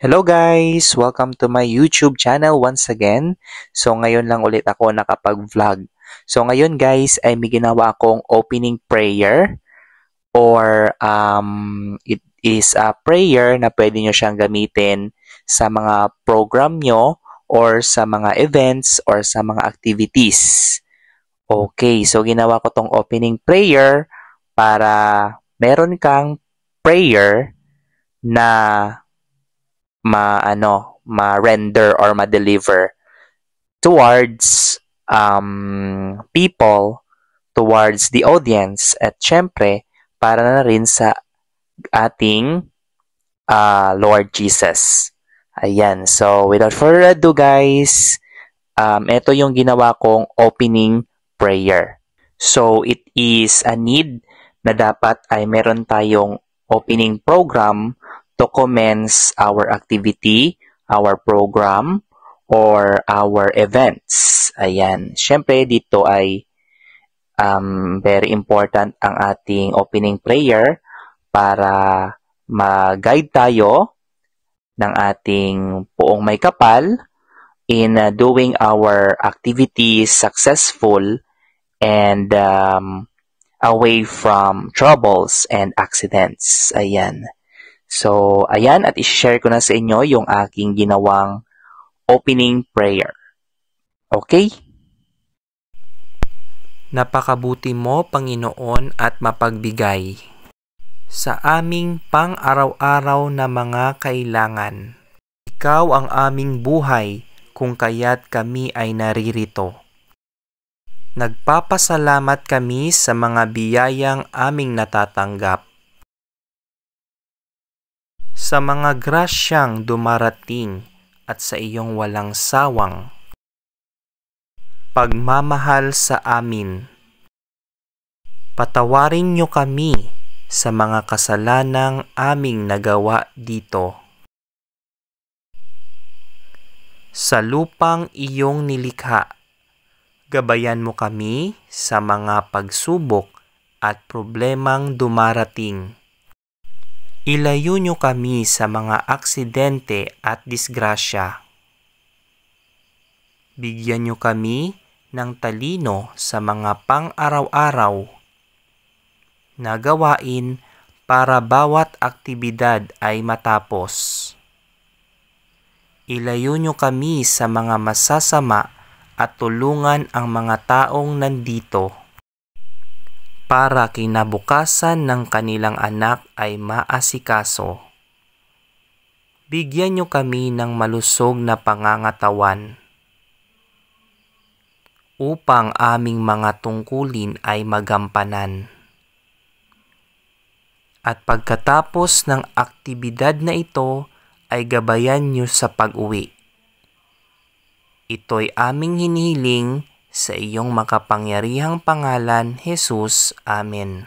Hello guys! Welcome to my YouTube channel once again. So ngayon lang ulit ako nakapag-vlog. So ngayon guys ay may ginawa akong opening prayer or it is a prayer na pwede nyo siyang gamitin sa mga program nyo or sa mga events or sa mga activities. Okay, so ginawa ko tong opening prayer para meron kang prayer na ma-render or ma-deliver towards people, towards the audience, at syempre, para na rin sa ating Lord Jesus. Ayan. So, without further ado, guys, ito yung ginawa kong opening prayer. So, it is a need na dapat ay meron tayong opening program to commence our activity, our program, or our events. Ayan. Siyempre, dito ay very important ang ating opening prayer para mag-guide tayo ng ating poong may kapal in doing our activities successful and away from troubles and accidents. Ayan. So, ayan, at i-share ko na sa inyo yung aking ginawang opening prayer. Okay? Napakabuti mo, Panginoon, at mapagbigay sa aming pang-araw-araw na mga kailangan. Ikaw ang aming buhay, kung kaya't kami ay naririto. Nagpapasalamat kami sa mga biyayang aming natatanggap, sa mga grasyang dumarating at sa iyong walang sawang pagmamahal sa amin. Patawarin niyo kami sa mga kasalanang aming nagawa dito, sa lupang iyong nilikha. Gabayan mo kami sa mga pagsubok at problemang dumarating. Ilayo niyo kami sa mga aksidente at disgrasya. Bigyan niyo kami ng talino sa mga pang-araw-araw na gawain para bawat aktibidad ay matapos. Ilayo niyo kami sa mga masasama at tulungan ang mga taong nandito para kinabukasan ng kanilang anak ay maasikaso. Bigyan niyo kami ng malusog na pangangatawan upang aming mga tungkulin ay magampanan. At pagkatapos ng aktibidad na ito ay gabayan niyo sa pag-uwi. Ito'y aming hinihiling sa iyong makapangyarihang pangalan, Jesus. Amen.